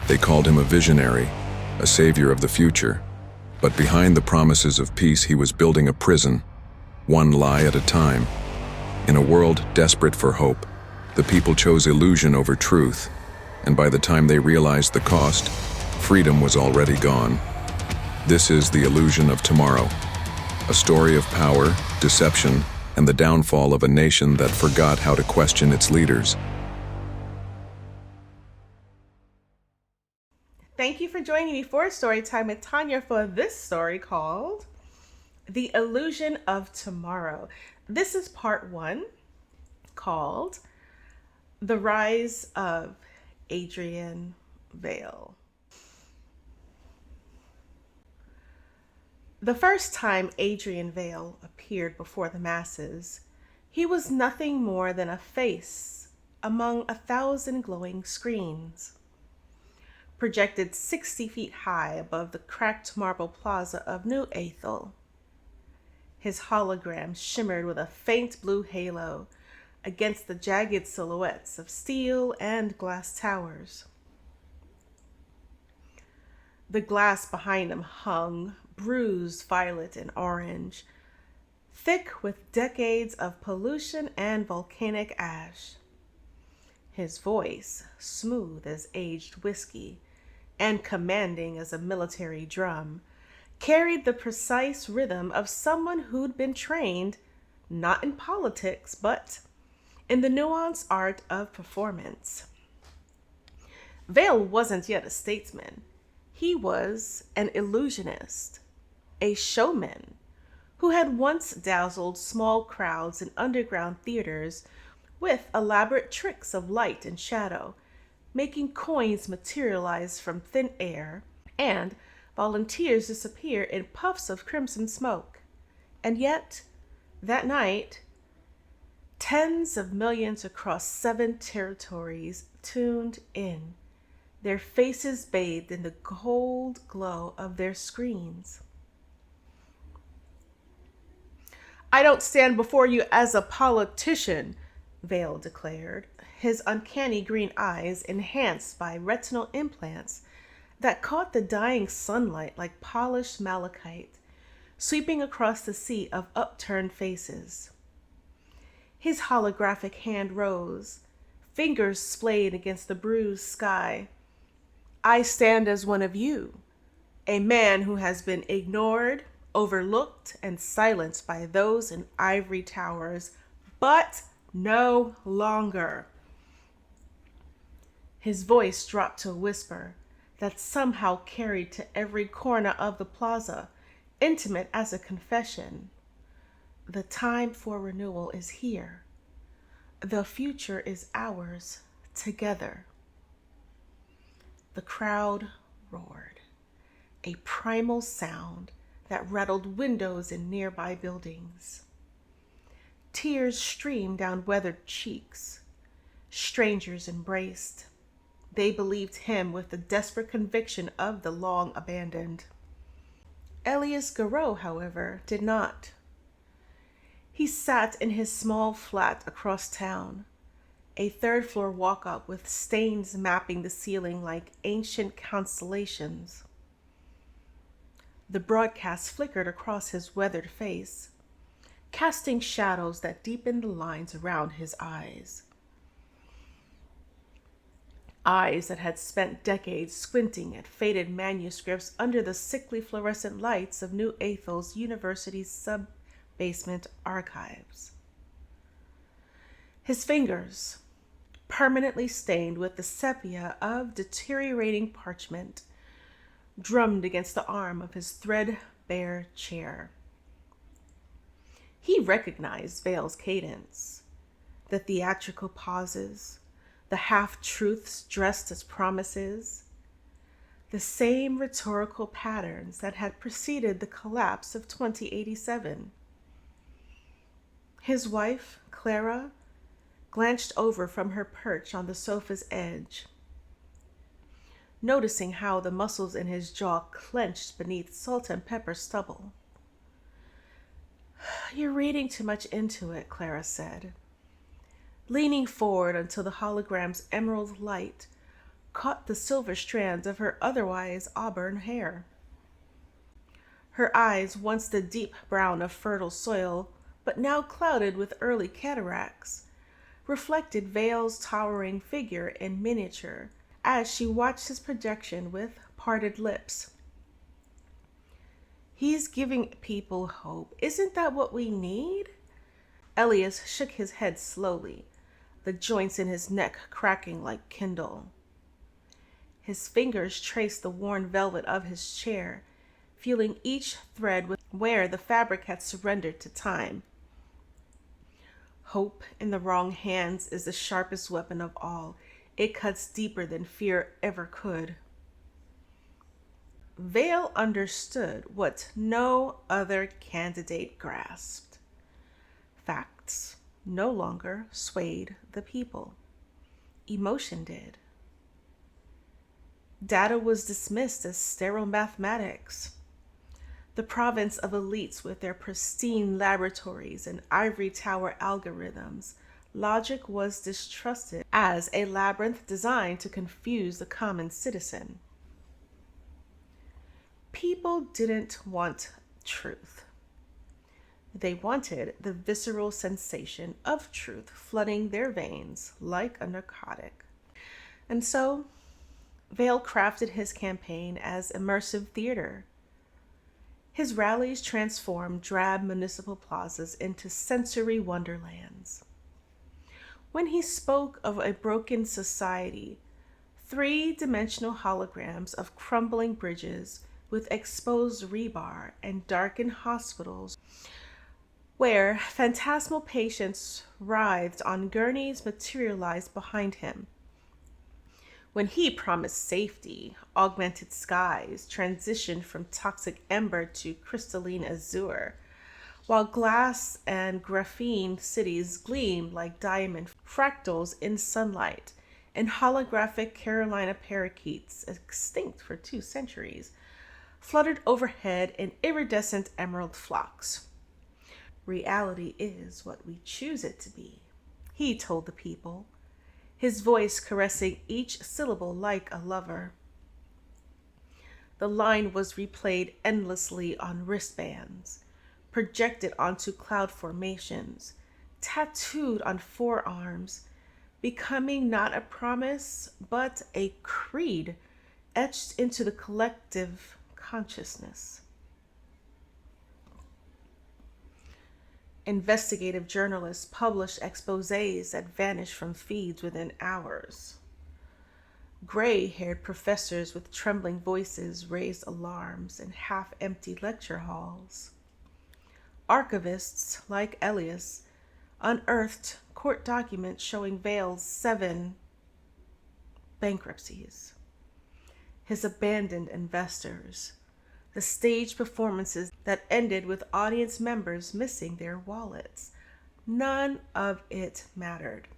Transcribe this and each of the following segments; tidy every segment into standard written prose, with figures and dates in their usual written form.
They called him a visionary, a savior of the future. But behind the promises of peace, he was building a prison, one lie at a time. In a world desperate for hope, the people chose illusion over truth, and by the time they realized the cost, freedom was already gone. This is The Illusion of Tomorrow, a story of power, deception, and the downfall of a nation that forgot how to question its leaders. Thank you for joining me for Storytime with Tanya for this story called The Illusion of Tomorrow. This is part 1, called The Rise of Adrian Vale. The first time Adrian Vale appeared before the masses, he was nothing more than a face among 1,000 glowing screens. Projected 60 feet high above the cracked marble plaza of New Aethel. His hologram shimmered with a faint blue halo against the jagged silhouettes of steel and glass towers. The glass behind him hung, bruised violet and orange, thick with decades of pollution and volcanic ash. His voice, smooth as aged whiskey and commanding as a military drum, carried the precise rhythm of someone who'd been trained not in politics, but in the nuanced art of performance. Vale wasn't yet a statesman. He was an illusionist, a showman who had once dazzled small crowds in underground theaters with elaborate tricks of light and shadow, making coins materialize from thin air and volunteers disappear in puffs of crimson smoke. And yet, that night, tens of millions across 7 territories tuned in, their faces bathed in the gold glow of their screens. "I don't stand before you as a politician," Vale declared, his uncanny green eyes enhanced by retinal implants that caught the dying sunlight like polished malachite, sweeping across the sea of upturned faces. His holographic hand rose, fingers splayed against the bruised sky. "I stand as one of you, a man who has been ignored, overlooked, and silenced by those in ivory towers, but no longer." His voice dropped to a whisper that somehow carried to every corner of the plaza, intimate as a confession. "The time for renewal is here. The future is ours together." The crowd roared, a primal sound that rattled windows in nearby buildings. Tears streamed down weathered cheeks. Strangers embraced. They believed him with the desperate conviction of the long abandoned. Elias Garrow, however, did not. He sat in his small flat across town, a third-floor walk-up with stains mapping the ceiling like ancient constellations. The broadcast flickered across his weathered face, casting shadows that deepened the lines around his eyes. Eyes that had spent decades squinting at faded manuscripts under the sickly fluorescent lights of New Aethel's university's sub-basement archives. His fingers, permanently stained with the sepia of deteriorating parchment, drummed against the arm of his threadbare chair. He recognized Vale's cadence, the theatrical pauses, the half-truths dressed as promises, the same rhetorical patterns that had preceded the collapse of 2087. His wife, Clara, glanced over from her perch on the sofa's edge, noticing how the muscles in his jaw clenched beneath salt and pepper stubble. "You're reading too much into it," Clara said, leaning forward until the hologram's emerald light caught the silver strands of her otherwise auburn hair. Her eyes, once the deep brown of fertile soil, but now clouded with early cataracts, reflected Vale's towering figure in miniature as she watched his projection with parted lips. He's giving people hope. Isn't that what we need? Elias shook his head slowly, the joints in his neck cracking like kindle. His fingers traced the worn velvet of his chair, feeling each thread where the fabric had surrendered to time. Hope in the wrong hands is the sharpest weapon of all. It cuts deeper than fear ever could. Vale understood what no other candidate grasped. Facts no longer swayed the people. Emotion did. Data was dismissed as sterile mathematics. The province of elites with their pristine laboratories and ivory tower algorithms, logic was distrusted as a labyrinth designed to confuse the common citizen. People didn't want truth. They wanted the visceral sensation of truth flooding their veins like a narcotic. And so, Vale crafted his campaign as immersive theater. His rallies transformed drab municipal plazas into sensory wonderlands. When he spoke of a broken society, three-dimensional holograms of crumbling bridges with exposed rebar and darkened hospitals where phantasmal patients writhed on gurneys materialized behind him. When he promised safety, augmented skies transitioned from toxic ember to crystalline azure, while glass and graphene cities gleamed like diamond fractals in sunlight, and holographic Carolina parakeets, extinct for 2 centuries, fluttered overhead in iridescent emerald flocks. Reality is what we choose it to be, he told the people, his voice caressing each syllable like a lover. The line was replayed endlessly on wristbands, projected onto cloud formations, tattooed on forearms, becoming not a promise, but a creed etched into the collective consciousness. Investigative journalists published exposés that vanished from feeds within hours. Gray-haired professors with trembling voices raised alarms in half-empty lecture halls. Archivists, like Elias, unearthed court documents showing Vale's 7 bankruptcies, his abandoned investors, the stage performances that ended with audience members missing their wallets. None of it mattered.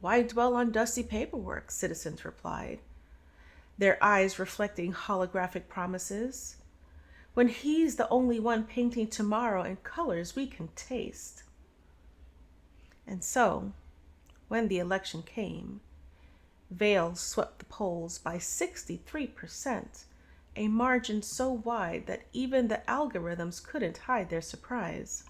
Why dwell on dusty paperwork? Citizens replied, their eyes reflecting holographic promises, when he's the only one painting tomorrow in colors we can taste. And so, when the election came, Vale swept the polls by 63%, a margin so wide that even the algorithms couldn't hide their surprise.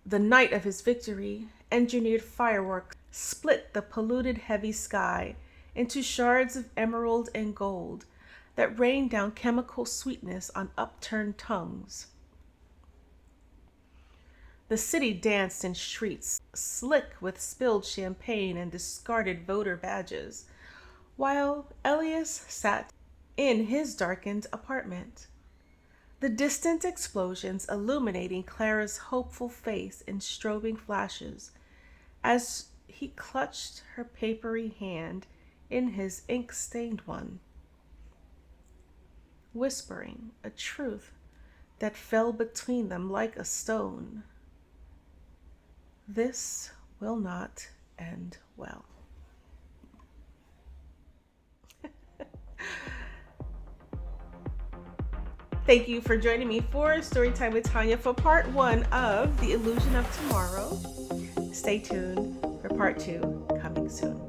The night of his victory, engineered fireworks split the polluted heavy sky into shards of emerald and gold that rained down chemical sweetness on upturned tongues. The city danced in streets slick with spilled champagne and discarded voter badges, while Elias sat in his darkened apartment, the distant explosions illuminating Clara's hopeful face in strobing flashes as he clutched her papery hand in his ink-stained one, whispering a truth that fell between them like a stone. This will not end well. Thank you for joining me for Storytime with Tanya for part 1 of The Illusion of Tomorrow. Stay tuned for part 2 coming soon.